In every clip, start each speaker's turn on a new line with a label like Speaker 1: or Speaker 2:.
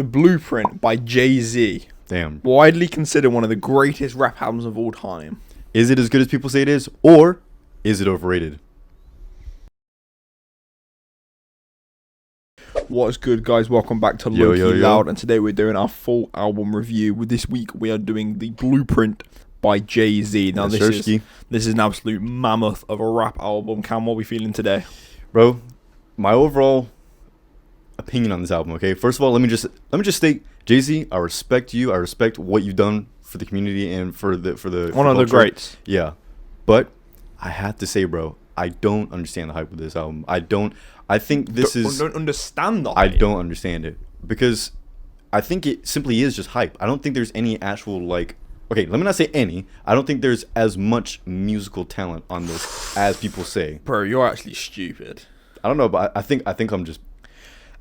Speaker 1: The Blueprint by Jay-Z.
Speaker 2: Damn.
Speaker 1: Widely considered one of the greatest rap albums of all time.
Speaker 2: Is it as good as people say it is, or is it overrated?
Speaker 1: What's good, guys? Welcome back to Low-Key Loud, and today we're doing our full album review. This week we are doing The Blueprint by Jay-Z. Now this is an absolute mammoth of a rap album. Cam, what are we feeling today?
Speaker 2: Bro, my overall opinion on this album, okay? First of all, let me just state, Jay-Z, I respect you. I respect what you've done for the community and for the
Speaker 1: one of the greats.
Speaker 2: Yeah. But I have to say, bro, I don't understand the hype of this album. I don't
Speaker 1: understand the hype.
Speaker 2: I don't understand it because I think it simply is just hype. I don't think there's any actual okay, let me not say any. I don't think there's as much musical talent on this as people say.
Speaker 1: Bro, you're actually stupid.
Speaker 2: I don't know, but I think I'm just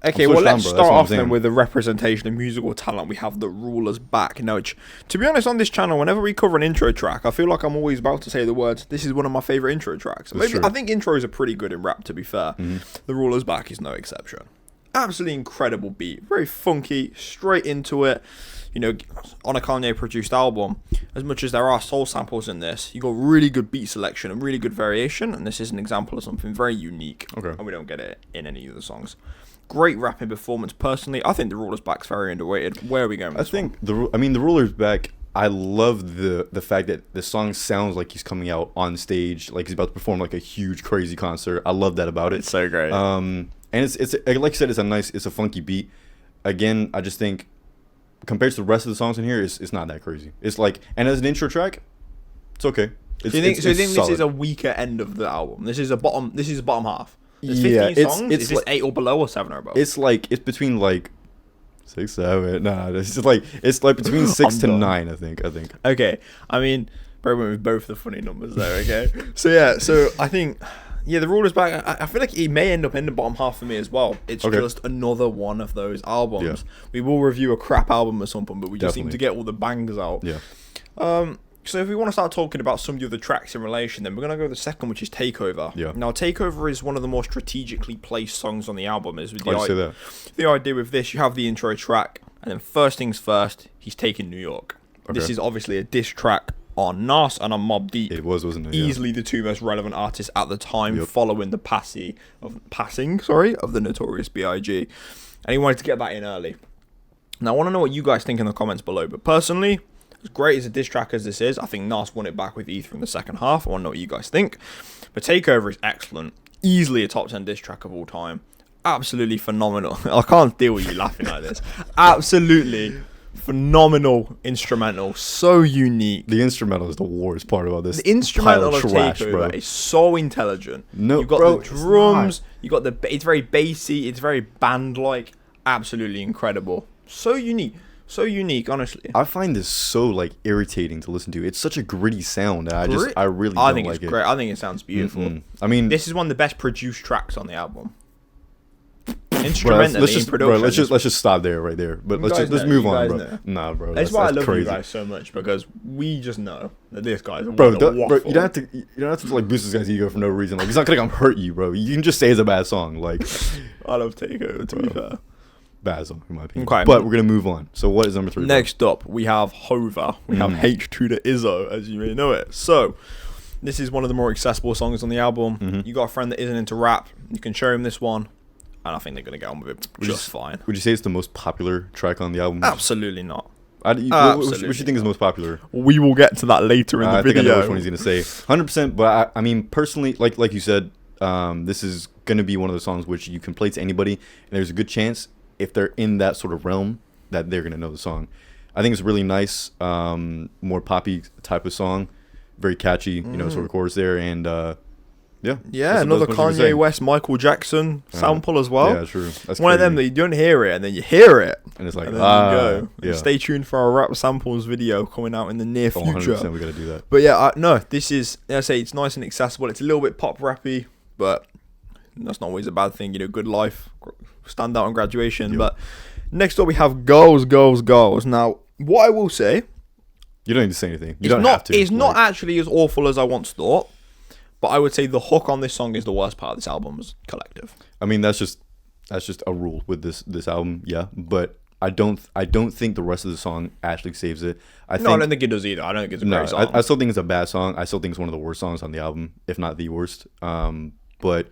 Speaker 1: okay. Well, let's start off then with the representation of musical talent. We have the Rulers back. Now, to be honest, on this channel, whenever we cover an intro track, I feel like I'm always about to say the words, "This is one of my favorite intro tracks." Maybe, I think intros are pretty good in rap. To be fair, The Rulers back is no exception. Absolutely incredible beat, very funky, straight into it. You know, on a Kanye produced album, as much as there are soul samples in this, you got really good beat selection and really good variation, and this is an example of something very unique.
Speaker 2: Okay.
Speaker 1: And we don't get it in any of the songs. Great rapping performance. Personally, I think The Rulers back's very underrated. Where are we going with this
Speaker 2: The Rulers back, I love the fact that the song sounds like he's coming out on stage, like he's about to perform like a huge crazy concert. I love that about it.
Speaker 1: It's so great.
Speaker 2: And it's like I said, it's a funky beat. Again, I just think compared to the rest of the songs in here, it's not that crazy. It's like, and as an intro track, it's okay.
Speaker 1: Do you think this is a weaker end of the album? This is a bottom half. There's 15 songs. Is this 8 or below or 7 or above?
Speaker 2: It's between 6, 7. Nah, it's like between 6 to 9. I think.
Speaker 1: Okay, I mean, bro, went with both the funny numbers there. Okay, so I think. Yeah, The Rulers back. I feel like it may end up in the bottom half for me as well. It's just another one of those albums.
Speaker 2: Yeah.
Speaker 1: We will review a crap album or something, but we just seem to get all the bangers out.
Speaker 2: Yeah.
Speaker 1: So if we want to start talking about some of the other tracks in relation, then we're going to go to the second, which is Takeover.
Speaker 2: Yeah.
Speaker 1: Now, Takeover is one of the more strategically placed songs on the album. Is with
Speaker 2: Why do you say that?
Speaker 1: The idea with this, you have the intro track, and then first things first, he's taking New York. Okay. This is obviously a diss track on Nas and on Mobb Deep.
Speaker 2: It wasn't it?
Speaker 1: Easily the two most relevant artists at the time, following the passing of the Notorious B.I.G. And he wanted to get that in early. Now, I want to know what you guys think in the comments below. But personally, as great as a diss track as this is, I think Nas won it back with Ether in the second half. I want to know what you guys think. But Takeover is excellent. Easily a top 10 diss track of all time. Absolutely phenomenal. I can't deal with you laughing like this. Absolutely phenomenal instrumental, so unique.
Speaker 2: The instrumental is the worst part about this.
Speaker 1: The instrumental of Takeover is so intelligent.
Speaker 2: No,
Speaker 1: you've got the drums, you got it's very bassy, it's very band-like, absolutely incredible. So unique, honestly.
Speaker 2: I find this so irritating to listen to. It's such a gritty sound. I really
Speaker 1: think it's great. I think it sounds beautiful.
Speaker 2: I mean,
Speaker 1: this is one of the best produced tracks on the album. Instrumentally,
Speaker 2: let's just stop there, right there. But let's move on, bro.
Speaker 1: Know.
Speaker 2: Nah, bro.
Speaker 1: That's why I love you guys so much, because we just know that this guy's a
Speaker 2: bro. You don't have to boost this guy's ego for no reason. He's not gonna come hurt you, bro. You can just say it's a bad song.
Speaker 1: I love Takeover, to be fair.
Speaker 2: Bad song in my opinion.
Speaker 1: Okay,
Speaker 2: but we're gonna move on. So what is number 3?
Speaker 1: Next up, we have Hover. We have H to the Izzo, as you may know it. So this is one of the more accessible songs on the album. You got a friend that isn't into rap, you can show him this one, and I think they're going to get on with it just fine.
Speaker 2: Would you say it's the most popular track on the album?
Speaker 1: Absolutely not.
Speaker 2: What do you think is most popular?
Speaker 1: We will get to that later in the video.
Speaker 2: I think I know which one he's going to say. 100%, but I mean, personally, like you said, this is going to be one of the songs which you can play to anybody, and there's a good chance, if they're in that sort of realm, that they're going to know the song. I think it's a really nice, more poppy type of song. Very catchy, sort of chorus there, and yeah,
Speaker 1: another Kanye West, Michael Jackson sample as well.
Speaker 2: Yeah, true. That's
Speaker 1: one of them that you don't hear it, and then you hear it,
Speaker 2: and it's like,
Speaker 1: and then you go.
Speaker 2: Yeah.
Speaker 1: Stay tuned for our rap samples video coming out in the near future.
Speaker 2: 100%, we gotta do that.
Speaker 1: But yeah, this is, I say, it's nice and accessible. It's a little bit pop rappy, but that's not always a bad thing. Good life, stand out on graduation. But next up, we have Girls. Now, what I will say,
Speaker 2: you don't need to say anything. You don't have to.
Speaker 1: It's not actually as awful as I once thought. But I would say the hook on this song is the worst part of this album's collective.
Speaker 2: I mean, that's just a rule with this album, yeah. But I don't think the rest of the song actually saves it.
Speaker 1: I don't think it does either. I don't think it's a great song.
Speaker 2: I still think it's a bad song. I still think it's one of the worst songs on the album, if not the worst. But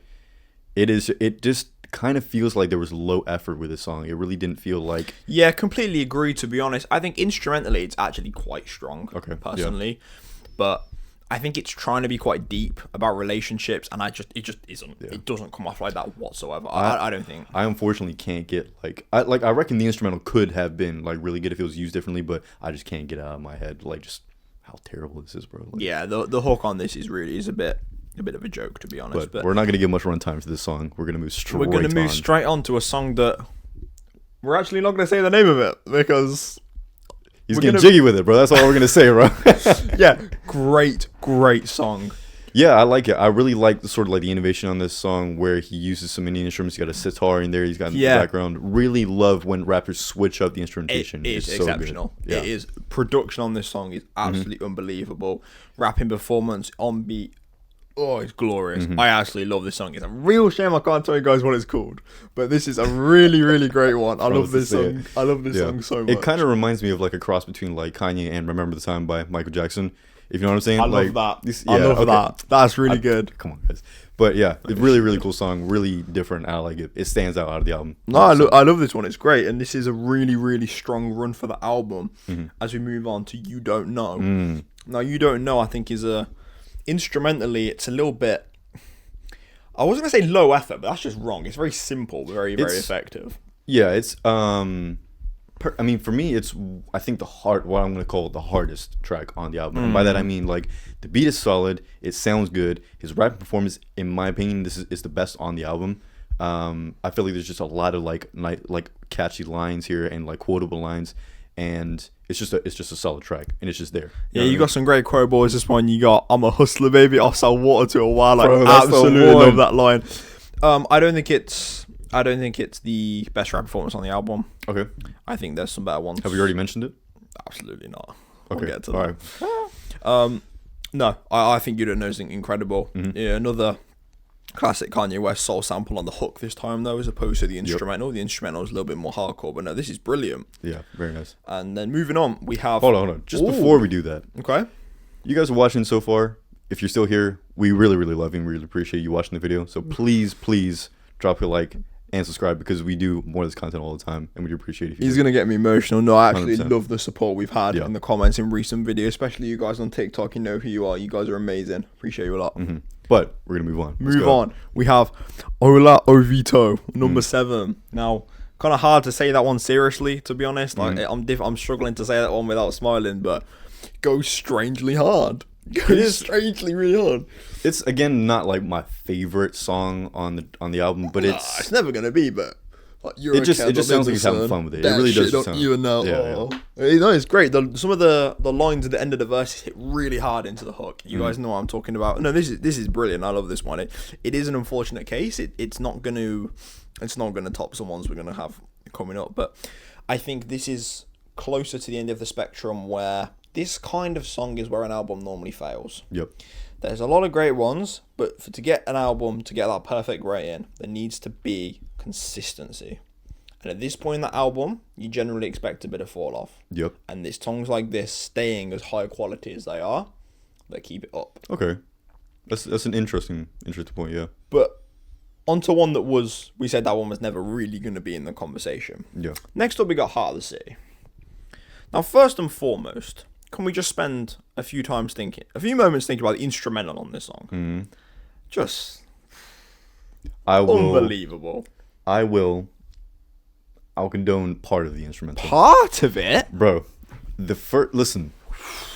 Speaker 2: it just kind of feels like there was low effort with this song. It really didn't feel like...
Speaker 1: Yeah, completely agree, to be honest. I think instrumentally it's actually quite strong, personally. Yeah. But I think it's trying to be quite deep about relationships, and it just isn't. Yeah. It doesn't come off like that whatsoever. I don't think.
Speaker 2: I unfortunately can't get I reckon the instrumental could have been like really good if it was used differently, but I just can't get it out of my head like just how terrible this is, bro. Like,
Speaker 1: yeah, the hook on this is a bit of a joke, to be honest.
Speaker 2: But we're not gonna give much runtime to this song. We're gonna move straight
Speaker 1: on to a song that we're actually not gonna say the name of it because.
Speaker 2: He's getting jiggy with it, bro. That's all we're going to say, bro.
Speaker 1: Yeah, great song.
Speaker 2: Yeah, I like it. I really like the innovation on this song where he uses some Indian instruments. He's got a sitar in there. He's got in the background. Really love when rappers switch up the instrumentation.
Speaker 1: It's exceptional. So it is. Production on this song is absolutely unbelievable. Rapping performance on beat. Oh, it's glorious. I absolutely love this song. It's a real shame I can't tell you guys what it's called. But this is a really, really great one. I love this song. I love this song so much.
Speaker 2: It kind of reminds me of like a cross between like Kanye and Remember the Time by Michael Jackson. If you know what I'm saying?
Speaker 1: I love that. I love that. That's really good.
Speaker 2: Come on, guys. But yeah, it's really, really cool song. Really different. I like it. It stands out of the album.
Speaker 1: No, I love this one. It's great. And this is a really, really strong run for the album as we move on to You Don't Know. Now, You Don't Know, I think, is instrumentally, it's a little bit... I wasn't going to say low effort, but that's just wrong. It's very simple, very, very effective.
Speaker 2: Yeah, it's... I mean, for me, it's, I think, what I'm going to call the hardest track on the album. And by that, I mean, like, the beat is solid. It sounds good. His rap performance, in my opinion, is the best on the album. I feel like there's just a lot of, like catchy lines here and, like, quotable lines. And it's just a solid track. And it's just there.
Speaker 1: You got some great quote boys. This one, you got, I'm a hustler, baby. I'll sell water to a while. I absolutely love that line. I don't think it's the best rap performance on the album.
Speaker 2: Okay.
Speaker 1: I think there's some better ones.
Speaker 2: Have we already mentioned it?
Speaker 1: Absolutely not.
Speaker 2: Okay.
Speaker 1: We'll get to that. All right. No, I think You Don't Know is incredible. Yeah, another classic Kanye West soul sample on the hook this time, though, as opposed to the instrumental. The instrumental is a little bit more hardcore, but no, this is brilliant.
Speaker 2: Yeah, very nice.
Speaker 1: And then moving on, we have...
Speaker 2: Hold on. Just before we do that.
Speaker 1: Okay.
Speaker 2: You guys are watching so far. If you're still here, we really, really love you and we really appreciate you watching the video. So please drop a like and subscribe because we do more of this content all the time and we do appreciate it.
Speaker 1: He's going to get me emotional. No, I actually love the support we've had in the comments in recent videos, especially you guys on TikTok. You know who you are. You guys are amazing. Appreciate you a lot.
Speaker 2: But we're going to move on.
Speaker 1: Move on. We have Ola Ovito, number 7. Now, kind of hard to say that one seriously, to be honest. Like, I'm struggling to say that one without smiling, but goes strangely hard. It is strangely really hard.
Speaker 2: It's, again, not like my favorite song on the album, but it's
Speaker 1: never going to be, but... Like,
Speaker 2: it just sounds like he's having fun with it. It really does.
Speaker 1: You know, it's great. Some of the lines at the end of the verses hit really hard into the hook. You guys know what I'm talking about. No, this is brilliant. I love this one. It is an unfortunate case. It's not gonna top some ones we're gonna have coming up. But I think this is closer to the end of the spectrum where this kind of song is where an album normally fails.
Speaker 2: Yep.
Speaker 1: There's a lot of great ones, but to get an album to get that perfect rating, there needs to be consistency. And at this point in the album, you generally expect a bit of fall off.
Speaker 2: Yep.
Speaker 1: And there's songs like this staying as high quality as they are, they keep it up.
Speaker 2: Okay. That's an interesting point, yeah.
Speaker 1: But onto one we said that one was never really going to be in the conversation.
Speaker 2: Yeah.
Speaker 1: Next up, we got Heart of the City. Now, first and foremost, can we just spend a few moments thinking about the instrumental on this song? Just unbelievable.
Speaker 2: I'll condone part of the instrumental.
Speaker 1: Part of it?
Speaker 2: Bro, listen,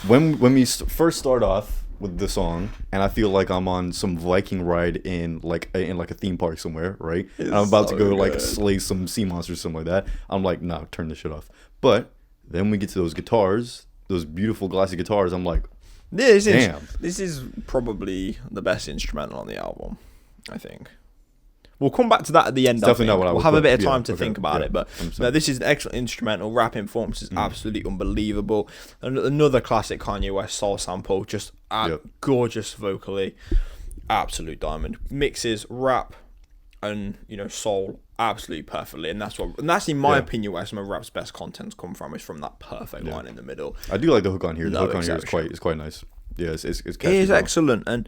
Speaker 2: when we first start off with the song, and I feel like I'm on some Viking ride in like a theme park somewhere, right? And I'm about to go like slay some sea monsters or something like that. I'm like, no, turn this shit off. But then we get to those guitars, those beautiful glassy guitars. I'm like, damn.
Speaker 1: This is probably the best instrumental on the album, I think. We'll come back to that at the end.
Speaker 2: Definitely not what I would
Speaker 1: We'll have a bit of time to think about it. But no, this is an excellent instrumental. Rapping performance is absolutely unbelievable. Another classic Kanye West soul sample. Just gorgeous vocally. Absolute diamond. Mixes, rap, and soul absolutely perfectly, and that's in my opinion where some of rap's best contents come from, is from that perfect line in the middle.
Speaker 2: I do like the hook on here. The hook on here is quite nice. Yeah, it's catchy,
Speaker 1: it is excellent, and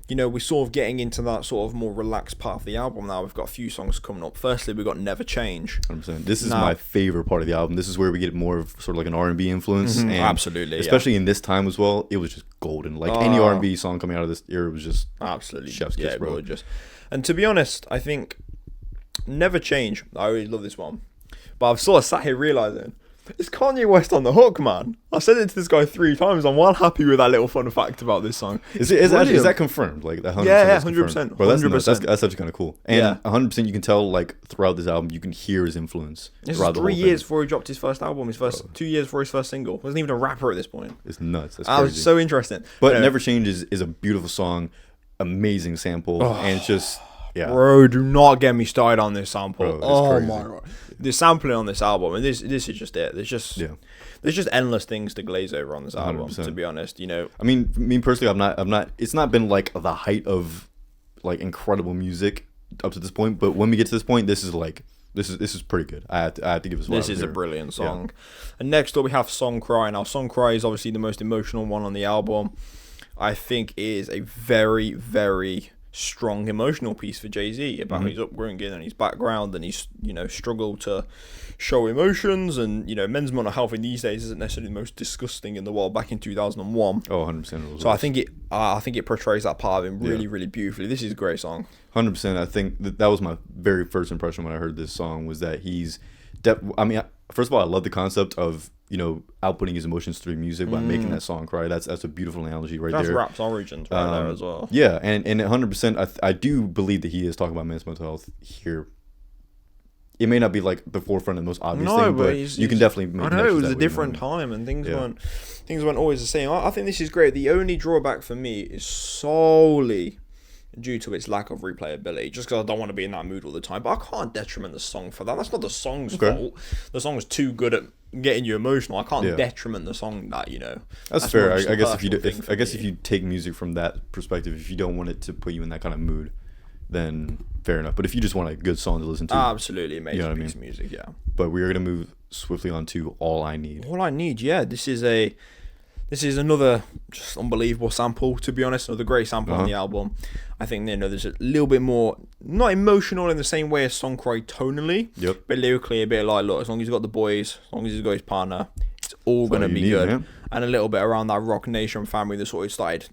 Speaker 1: we're sort of getting into that sort of more relaxed part of the album now. We've got a few songs coming up. Firstly, we've got Never Change.
Speaker 2: 100%. This is my favorite part of the album. This is where we get more of sort of like an R&B influence.
Speaker 1: Mm-hmm,
Speaker 2: and
Speaker 1: absolutely.
Speaker 2: Especially in this time as well, it was just golden. Like any R&B song coming out of this era was just
Speaker 1: absolutely
Speaker 2: chef's kiss, bro.
Speaker 1: Gorgeous. And to be honest, I think Never Change, I really love this one. But I've sort of sat here realising, it's Kanye West on the hook, man. I said it to this guy 3 times. I'm well happy with that little fun fact about this song.
Speaker 2: Is that confirmed? Like that 100%?
Speaker 1: Yeah, 100%.
Speaker 2: Well, that's actually kind of cool. And 100%, you can tell like throughout this album, you can hear his influence.
Speaker 1: This is 3 years before he dropped his first album. 2 years before his first single. Wasn't even a rapper at this point.
Speaker 2: It's nuts. That's crazy.
Speaker 1: Was so interesting.
Speaker 2: But Never Change is a beautiful song, amazing sample, and it's just. Yeah.
Speaker 1: Bro, do not get me started on this sample.
Speaker 2: Bro,
Speaker 1: my god, the sampling on this album, and this is just it. There's just endless things to glaze over on this album. 100%. To be honest, I
Speaker 2: mean, me personally, I'm not. It's not been like the height of like incredible music up to this point, but when we get to this point, this is pretty good. I have to give it.
Speaker 1: This is a brilliant song. Yeah. And next up we have Song Cry. Now, Song Cry is obviously the most emotional one on the album. I think it is a very, very strong emotional piece for Jay-Z about his upbringing and his background, and his struggle to show emotions, and men's mental health in these days isn't necessarily the most disgusting in the world back in 2001.
Speaker 2: Oh, 100%.
Speaker 1: So I think it portrays that part of him really, really beautifully. This is a great song.
Speaker 2: 100%. I think that was my very first impression when I heard this song, was that he's first of all, I love the concept of outputting his emotions through music by making that song cry. That's a beautiful analogy there.
Speaker 1: That's rap's origins there as well.
Speaker 2: Yeah, and 100%, I do believe that he is talking about men's mental health here. It may not be like the forefront of the most obvious thing, but you can definitely make.
Speaker 1: I know it was a different time, and things weren't always the same. I think this is great. The only drawback for me is solely due to its lack of replayability, just because I don't want to be in that mood all the time. But I can't detriment the song for that. That's not the song's fault. The song's too good at getting you emotional. I can't detriment the song that
Speaker 2: That's fair. I guess if you take music from that perspective, if you don't want it to put you in that kind of mood, then fair enough. But if you just want a good song to listen to,
Speaker 1: absolutely amazing piece of music. Yeah.
Speaker 2: But we are gonna move swiftly on to All I Need.
Speaker 1: All I Need. Yeah. This is another just unbelievable sample, to be honest. Another great sample on the album. I think there's a little bit more, not emotional in the same way as Song Cry tonally, but lyrically a bit like, look, as long as he's got the boys, as long as he's got his partner, it's all going to be good. Man. And a little bit around that Rock Nation family that sort of started,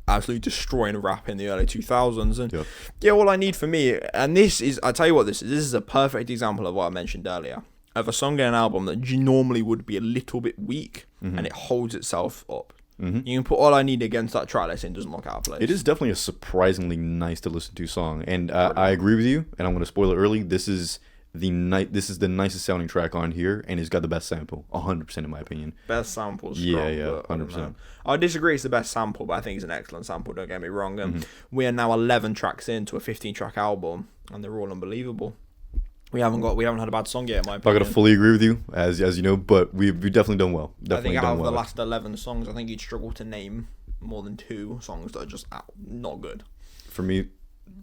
Speaker 1: absolutely destroying rap in the early 2000s. And All I Need for me, and I tell you what, this is a perfect example of what I mentioned earlier, of a song and an album that normally would be a little bit weak, and it holds itself up. You can put All I Need against that track list and it doesn't look out of place.
Speaker 2: It is definitely a surprisingly nice to listen to song, and I agree with you, and I'm going to spoil it early. This is the nicest sounding track on here, and it's got the best sample, 100% in my opinion.
Speaker 1: Best sample,
Speaker 2: strong, 100%.
Speaker 1: I disagree it's the best sample, but I think it's an excellent sample, don't get me wrong. And we are now 11 tracks into a 15-track album, and they're all unbelievable. We haven't had a bad song yet, in my opinion.
Speaker 2: I'm not gonna fully agree with you, as you know, but we've definitely done well. Definitely
Speaker 1: I think out of the last 11 songs, I think you'd struggle to name more than 2 songs that are just not good.
Speaker 2: For me,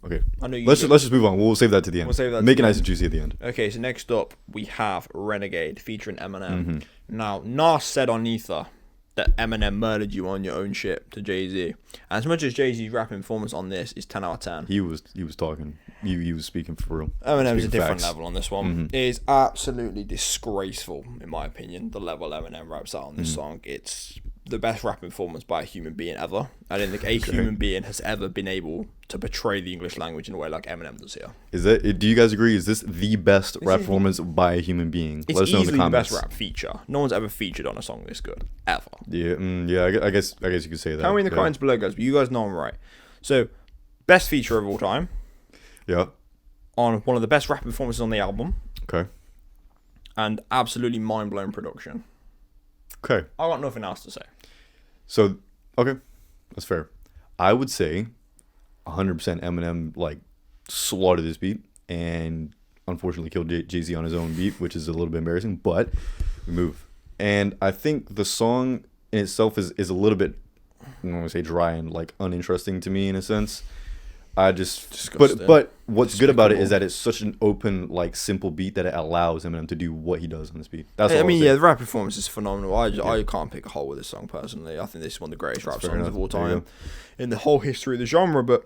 Speaker 2: okay.
Speaker 1: I know
Speaker 2: let's just move on. We'll save that to the end.
Speaker 1: We'll save that.
Speaker 2: Make it nice and juicy at the end.
Speaker 1: Okay, so next up we have Renegade featuring Eminem. Now, Nas said on Ether that Eminem murdered you on your own shit to Jay-Z. And as much as Jay-Z's rapping performance on this is 10 out of 10.
Speaker 2: He was talking. He was speaking for real.
Speaker 1: Eminem's a different level on this one. It is absolutely disgraceful, in my opinion, the level Eminem raps out on this song. It's the best rapping performance by a human being ever. I don't think a human being has ever been able to portray the English language in a way like Eminem does here.
Speaker 2: Do you guys agree? Is this the best rap performance by a human being?
Speaker 1: It's Let us know in the comments. The best rap feature. No one's ever featured on a song this good ever.
Speaker 2: I guess you could say that.
Speaker 1: Tell me in the comments below, guys. But you guys know I'm right. So, best feature of all time.
Speaker 2: Yeah.
Speaker 1: On one of the best rap performances on the album.
Speaker 2: Okay.
Speaker 1: And absolutely mind-blowing production.
Speaker 2: Okay.
Speaker 1: I got nothing else to say.
Speaker 2: So, okay. That's fair. I would say 100% Eminem slaughtered this beat and unfortunately killed Jay-Z on his own beat, which is a little bit embarrassing, but we move. And I think the song in itself is a little bit, I don't want to say dry and uninteresting to me in a sense. I just
Speaker 1: Disgusting.
Speaker 2: but what's good about it
Speaker 1: Despicable.
Speaker 2: is that it's such an open, like, simple beat that it allows Eminem to do what he does on this beat. That's
Speaker 1: I
Speaker 2: all
Speaker 1: mean,
Speaker 2: I'll
Speaker 1: yeah,
Speaker 2: say.
Speaker 1: the rap performance is phenomenal. I can't pick a hole with this song personally. I think this is one of the greatest rap
Speaker 2: fair
Speaker 1: songs
Speaker 2: enough.
Speaker 1: of all
Speaker 2: There you
Speaker 1: time in the whole history of the genre. But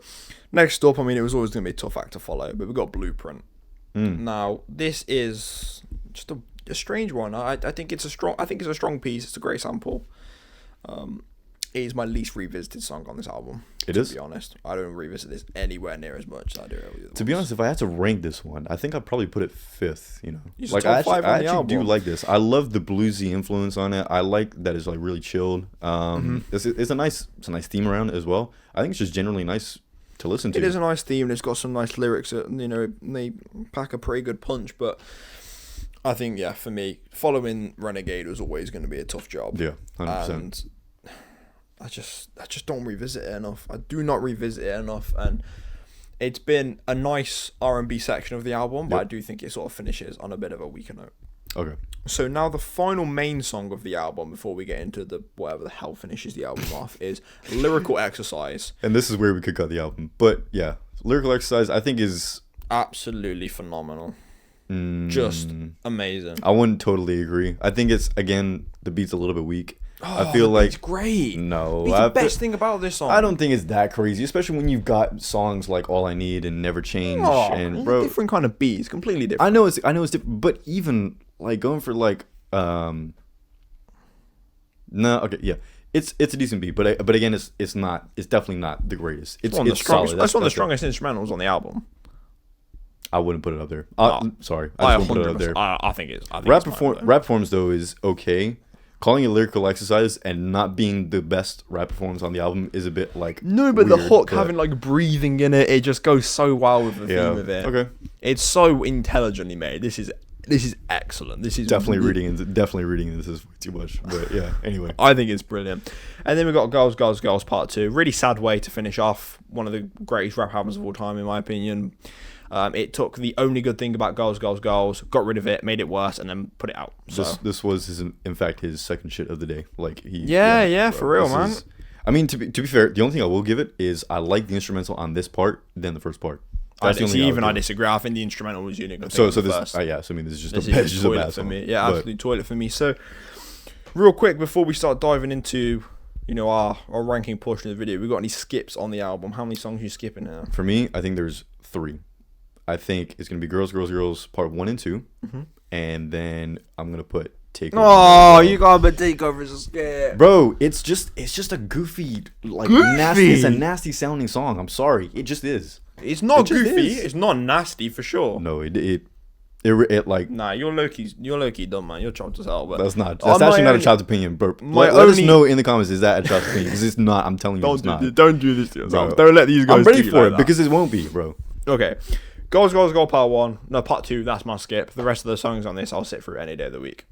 Speaker 1: next up, I mean, it was always going to be a tough act to follow, but we got Blueprint. Now, this is just a strange one. I think it's a strong piece. It's a great sample. It is my least revisited song on this album.
Speaker 2: It is?
Speaker 1: To be honest, I don't revisit this anywhere near as much as I do.
Speaker 2: To be honest, if I had to rank this one, I think I'd probably put it 5th. You know,
Speaker 1: It's
Speaker 2: like
Speaker 1: top
Speaker 2: I
Speaker 1: five
Speaker 2: actually,
Speaker 1: on the
Speaker 2: I actually do
Speaker 1: album.
Speaker 2: like this. I love the bluesy influence on it. I like that it's like really chilled. It's a nice theme around it as well. I think it's just generally nice to listen to.
Speaker 1: It is a nice theme. And it's got some nice lyrics that, you know, they pack a pretty good punch. But I think, yeah, for me, following Renegade was always going to be a tough job.
Speaker 2: Yeah, 100%.
Speaker 1: And I just don't revisit it enough. I do not revisit it enough, and it's been a nice R&B section of the album, but I do think it sort of finishes on a bit of a weaker note.
Speaker 2: Okay.
Speaker 1: So now the final main song of the album, before we get into the whatever the hell finishes the album off, is Lyrical Exercise.
Speaker 2: And this is where we could cut the album. But yeah, Lyrical Exercise I think is
Speaker 1: Absolutely phenomenal. Just amazing.
Speaker 2: I wouldn't totally agree. I think it's, again, the beat's a little bit weak.
Speaker 1: Oh,
Speaker 2: I feel like
Speaker 1: it's great.
Speaker 2: No,
Speaker 1: It's the best thing about this song.
Speaker 2: I don't think it's that crazy, especially when you've got songs like All I Need and Never Change and
Speaker 1: it's
Speaker 2: bro.
Speaker 1: a different kind of beat. It's completely different.
Speaker 2: I know it's different, but even like going for like no, okay, yeah. It's a decent beat, but again it's definitely not the greatest. It's
Speaker 1: one of the strongest.
Speaker 2: solid.
Speaker 1: That's one of the
Speaker 2: it.
Speaker 1: strongest instrumentals on the album.
Speaker 2: I wouldn't put it up there. Sorry,
Speaker 1: I
Speaker 2: just wouldn't put it up there.
Speaker 1: I think it's. I think
Speaker 2: Rap
Speaker 1: it's mine,
Speaker 2: rap forms though is okay. Calling it Lyrical Exercise and not being the best rap performance on the album is a bit like
Speaker 1: no, but the
Speaker 2: weird,
Speaker 1: hook
Speaker 2: but-
Speaker 1: having like breathing in it, it just goes so well with the theme of it.
Speaker 2: Okay.
Speaker 1: It's so intelligently made. This is excellent. This is
Speaker 2: Definitely reading into this is way too much. But yeah, anyway.
Speaker 1: I think it's brilliant. And then we got Girls, Girls, Girls Part 2. Really sad way to finish off one of the greatest rap albums of all time, in my opinion. It took the only good thing about Girls, Girls, Girls, got rid of it, made it worse, and then put it out. So
Speaker 2: This was in fact his second shit of the day. Like he
Speaker 1: Yeah,
Speaker 2: bro,
Speaker 1: for real,
Speaker 2: this
Speaker 1: man.
Speaker 2: I mean, to be fair, the only thing I will give it is I like the instrumental on this part than the first part. That's the only thing I would give it.
Speaker 1: disagree. I think the instrumental was unique.
Speaker 2: So this yeah, so I mean this is just
Speaker 1: This
Speaker 2: a
Speaker 1: is
Speaker 2: bad,
Speaker 1: just
Speaker 2: just a
Speaker 1: toilet
Speaker 2: bad
Speaker 1: for
Speaker 2: song.
Speaker 1: me. Yeah,
Speaker 2: But
Speaker 1: absolutely toilet for me. So, real quick before we start diving into, you know, our ranking portion of the video, we got any skips on the album? How many songs are you skipping now?
Speaker 2: For me, I think there's 3. I think it's gonna be Girls, Girls, Girls Part 1 and 2, and then I'm gonna put Takeover.
Speaker 1: Oh, you got a takeover as a skip.
Speaker 2: Bro, it's just a goofy, like nasty. It's a nasty sounding song. I'm sorry, it just is.
Speaker 1: It's not
Speaker 2: It just
Speaker 1: goofy.
Speaker 2: is.
Speaker 1: It's not nasty for sure.
Speaker 2: No, it like
Speaker 1: Nah, you're low-key dumb, man. You're chopped as hell. But
Speaker 2: that's not.
Speaker 1: Oh,
Speaker 2: That's
Speaker 1: my
Speaker 2: actually not a
Speaker 1: only-
Speaker 2: child's opinion. But
Speaker 1: my
Speaker 2: let us
Speaker 1: only-
Speaker 2: know in the comments, is that a child's opinion? Because it's not. I'm telling you, it's not.
Speaker 1: don't do this to yourself.
Speaker 2: Bro,
Speaker 1: Don't let these guys.
Speaker 2: I'm ready
Speaker 1: do you
Speaker 2: for
Speaker 1: like
Speaker 2: it
Speaker 1: that.
Speaker 2: because it won't be, bro.
Speaker 1: Okay. Girls, Girls, Girl Part 1. No, Part 2, that's my skip. The rest of the songs on this, I'll sit through any day of the week.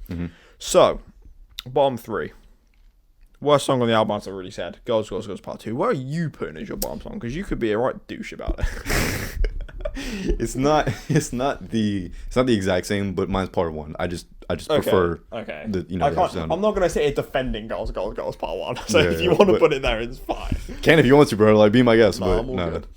Speaker 1: So, bottom 3. Worst song on the album, as I already said. Girls, Girls, Girls Part 2. Where are you putting as your bottom song? Because you could be a right douche about it.
Speaker 2: It's not the exact same, but mine's Part 1. I just prefer
Speaker 1: Okay.
Speaker 2: the
Speaker 1: I
Speaker 2: the
Speaker 1: can't,
Speaker 2: sound.
Speaker 1: I'm not going to sit here defending Girls, Girls, Girls Part 1. So
Speaker 2: Yeah,
Speaker 1: if you want to
Speaker 2: but-
Speaker 1: put it there, it's fine.
Speaker 2: Can if you want to, bro. Like, be my guest,
Speaker 1: Nah,
Speaker 2: but
Speaker 1: I'm all
Speaker 2: no.
Speaker 1: good.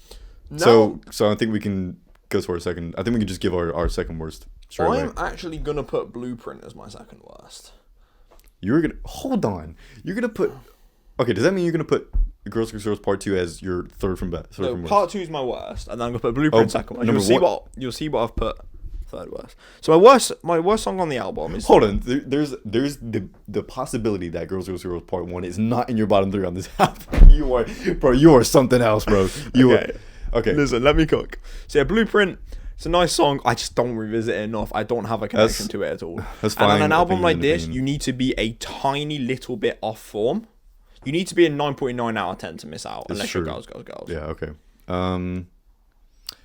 Speaker 2: So I think we can go to our second. I think we can just give our second worst straight away.
Speaker 1: I'm actually going to put Blueprint as my second worst.
Speaker 2: You're gonna hold on. You're gonna put. Okay, does that mean you're gonna put Girls, Girls, Girls Part 2 as your third from best?
Speaker 1: No, Part 2 is my worst, and then I'm going to put Blueprint second worst. You'll see what I've put third worst. So my worst song on the album is...
Speaker 2: Hold on. There's the possibility that Girls, Girls, Girls Part 1 is not in your bottom 3 on this album. You are something else, bro. Okay.
Speaker 1: Listen, let me cook. So yeah, Blueprint, it's a nice song. I just don't revisit it enough. I don't have a connection to it at all.
Speaker 2: That's
Speaker 1: And on
Speaker 2: fine.
Speaker 1: an album like
Speaker 2: Opinion,
Speaker 1: this,
Speaker 2: opinion.
Speaker 1: you need to be a tiny little bit off form. You need to be a 9.9 out of 10 to miss out, unless you're
Speaker 2: true.
Speaker 1: Girls, Girls, Girls.
Speaker 2: Yeah. Okay.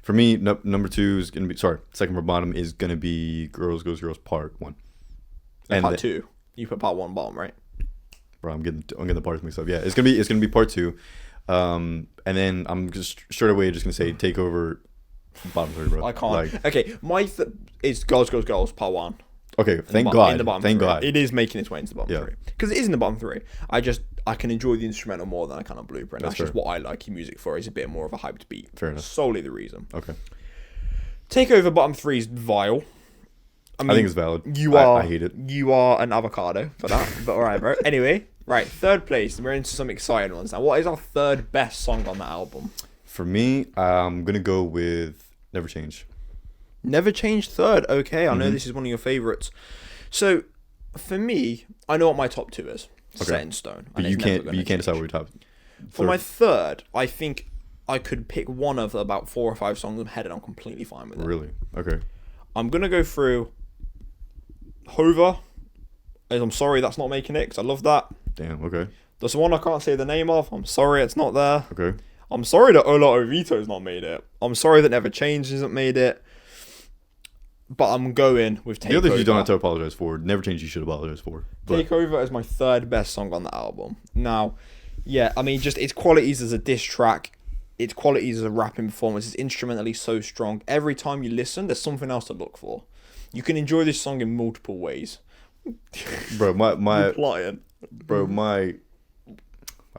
Speaker 2: For me, number 2 is gonna be second from bottom is gonna be Girls, Girls, Girls Part 1.
Speaker 1: And Part 2. You put Part 1 bottom, right?
Speaker 2: Bro, I'm getting the parts mixed up. Yeah, it's gonna be Part 2, and then I'm just straight away just gonna say Takeover bottom 3, bro.
Speaker 1: I can't. Okay, it's Girls, Girls, Girls Part 1.
Speaker 2: Okay, thank
Speaker 1: In
Speaker 2: God.
Speaker 1: the bottom
Speaker 2: Thank
Speaker 1: three.
Speaker 2: God.
Speaker 1: It is making its way into the bottom 3. Because it is in the bottom 3. I can enjoy the instrumental more than I can on Blueprint. That's just what I like your music for, is a bit more of a hyped beat.
Speaker 2: Fair enough.
Speaker 1: Solely the reason.
Speaker 2: Okay.
Speaker 1: Takeover bottom 3 is vile.
Speaker 2: I think it's valid. I hate it.
Speaker 1: You are an avocado for that, but alright, bro. Anyway, right, third place. We're into some exciting ones now. What is our third best song on the album?
Speaker 2: For me, I'm gonna go with Never Change.
Speaker 1: Never Change third. Okay, I know this is one of your favorites. So, for me, I know what my top 2 is. Set in stone.
Speaker 2: But you can't decide what your top.
Speaker 1: For my third, I think I could pick one of about 4 or 5 songs ahead, and I'm completely fine with it.
Speaker 2: Really? Okay.
Speaker 1: I'm gonna go through Hover. I'm sorry that's not making it, because I love that.
Speaker 2: Damn. Okay.
Speaker 1: There's one I can't say the name of. I'm sorry it's not there.
Speaker 2: Okay.
Speaker 1: I'm sorry that Ola Ovito's not made it. I'm sorry that Never Change hasn't made it. But I'm going with Takeover.
Speaker 2: The others you don't have to apologize for. Never Change you should apologize for.
Speaker 1: But Takeover is my third best song on the album. Now, yeah, I mean, just its qualities as a diss track, its qualities as a rapping performance, it's instrumentally so strong. Every time you listen, there's something else to look for. You can enjoy this song in multiple ways.
Speaker 2: Bro, my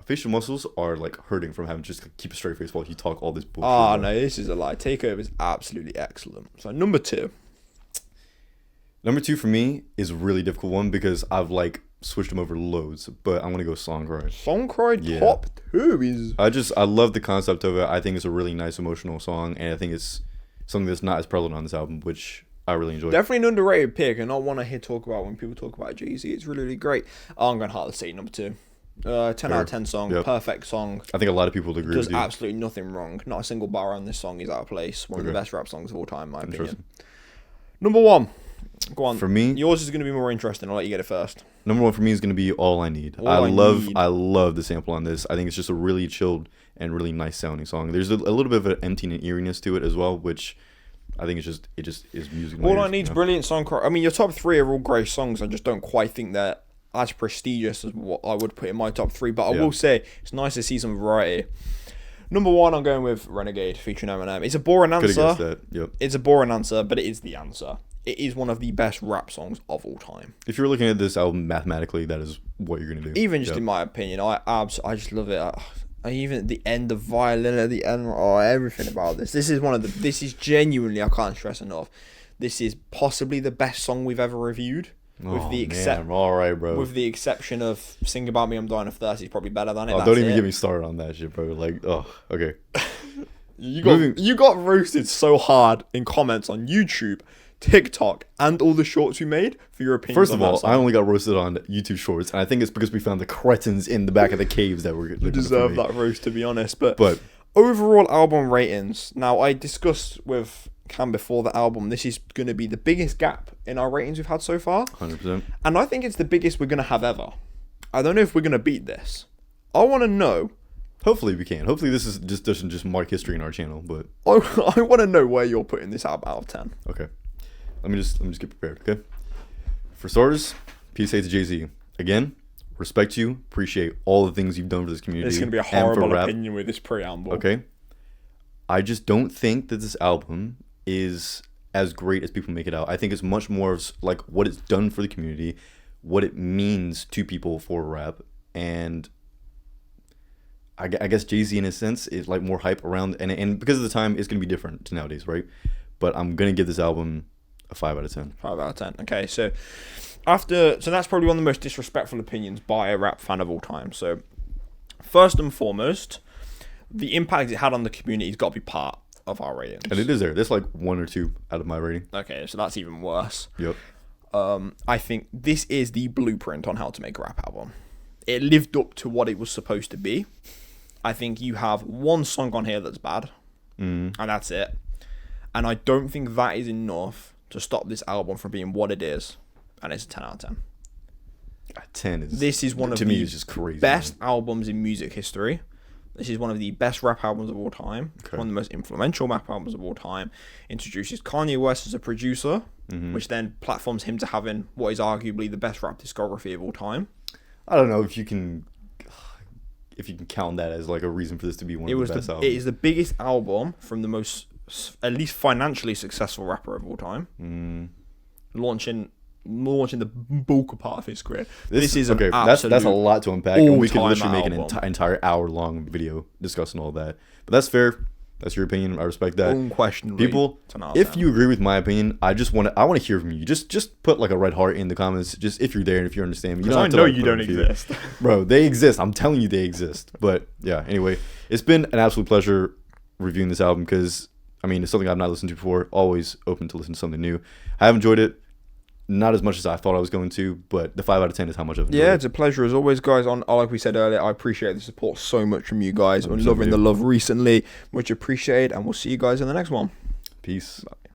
Speaker 2: facial muscles are like hurting from having just keep a straight face while you talk all this bullshit.
Speaker 1: Oh, no, this is a lie. Takeover is absolutely excellent. So, number 2.
Speaker 2: Number 2 for me is a really difficult one because I've like switched them over loads, but I'm gonna go Song Cry.
Speaker 1: Song Cry top 2 is...
Speaker 2: I love the concept of it. I think it's a really nice emotional song, and I think it's something that's not as prevalent on this album, which I really enjoy.
Speaker 1: Definitely an underrated pick, and not one I hear talk about when people talk about jayz. It's really, really great. I'm going Heart of the City, number 2. 10 out of 10 song, perfect song.
Speaker 2: I think a lot of people would agree with you.
Speaker 1: Does absolutely nothing wrong. Not a single bar on this song is out of place. One of the best rap songs of all time, in my opinion. Number 1. Go on.
Speaker 2: For me,
Speaker 1: yours is going to be more interesting. I'll let you get it first.
Speaker 2: Number 1 for me is going to be All I Need. I love the sample on this. I think it's just a really chilled and really nice sounding song. There's a little bit of an empty and eeriness to it as well, which I think it just is music.
Speaker 1: All I Need's brilliant song. I mean, your top 3 are all great songs. I just don't quite think they're as prestigious as what I would put in my top 3. But I will say it's nice to see some variety. Number 1, I'm going with Renegade featuring Eminem. It's a boring answer.
Speaker 2: Could've guessed that. Yep.
Speaker 1: It's a boring answer, but it is the answer. It is one of the best rap songs of all time.
Speaker 2: If you're looking at this album mathematically, that is what you're going to do.
Speaker 1: Even just in my opinion, I just love it. I even at the end, the violin at the end, everything about this. This is genuinely, I can't stress enough, this is possibly the best song we've ever reviewed. With
Speaker 2: all right, bro.
Speaker 1: With the exception of Sing About Me, I'm Dying of Thirst, is probably better than it.
Speaker 2: Don't even get me started on that shit, bro. Like, okay.
Speaker 1: You got roasted so hard in comments on YouTube, TikTok, and all the shorts we made for your opinion.
Speaker 2: First of all, I only got roasted on YouTube shorts, and I think it's because we found the cretins in the back of the caves that were.
Speaker 1: You deserve that roast, to be honest. But overall album ratings. Now, I discussed with Cam before the album, this is going to be the biggest gap in our ratings we've had so far.
Speaker 2: 100%.
Speaker 1: And I think it's the biggest we're going to have ever. I don't know if we're going to beat this. I want to know.
Speaker 2: Hopefully we can. Hopefully this doesn't just mark history in our channel, but
Speaker 1: I want to know where you're putting this album out of 10.
Speaker 2: Okay. Let me just get prepared, okay? For starters, PSA to jayz. Again, respect you, appreciate all the things you've done for this community.
Speaker 1: It's going to be a horrible opinion with this preamble.
Speaker 2: Okay. I just don't think that this album is as great as people make it out. I think it's much more of like what it's done for the community, what it means to people for rap, and I guess jayz in a sense is like more hype around, and because of the time, it's gonna be different to nowadays, right? But I'm gonna give this album a 5 out of 10.
Speaker 1: 5 out of 10. Okay, so that's probably one of the most disrespectful opinions by a rap fan of all time. So first and foremost, the impact it had on the community has got to be part of our ratings.
Speaker 2: And it is there. That's like 1 or 2 out of my rating.
Speaker 1: Okay, so that's even worse.
Speaker 2: Yep.
Speaker 1: I think this is the blueprint on how to make a rap album. It lived up to what it was supposed to be. I think you have one song on here that's bad, and that's it. And I don't think that is enough to stop this album from being what it is, and it's a 10 out of 10.
Speaker 2: 10 is...
Speaker 1: This is one of the
Speaker 2: just crazy,
Speaker 1: best albums in music history. This is one of the best rap albums of all time. Okay. One of the most influential rap albums of all time. Introduces Kanye West as a producer, which then platforms him to having what is arguably the best rap discography of all time.
Speaker 2: I don't know if you can count that as like a reason for this to be one of the best albums.
Speaker 1: It is the biggest album from the most, at least financially successful rapper of all time. Launching launching the bulk part of his career. This is
Speaker 2: okay.
Speaker 1: An absolute
Speaker 2: that's a lot to unpack, and we could literally make
Speaker 1: album.
Speaker 2: an entire hour-long video discussing all that. But that's fair. That's your opinion. I respect that.
Speaker 1: Unquestionably,
Speaker 2: people, if you agree with my opinion, I want to hear from you. Just put like a red heart in the comments. Just if you're there and if you understand me.
Speaker 1: Because I know you don't exist,
Speaker 2: bro. They exist. I'm telling you, they exist. But yeah. Anyway, it's been an absolute pleasure reviewing this album because I mean it's something I've not listened to before. Always open to listen to something new. I have enjoyed it. Not as much as I thought I was going to, but the 5 out of 10 is how much I've enjoyed.
Speaker 1: Yeah, it's a pleasure as always, guys. Like we said earlier, I appreciate the support so much from you guys. I'm loving the love recently. Much appreciated, and we'll see you guys in the next one.
Speaker 2: Peace.
Speaker 1: Bye.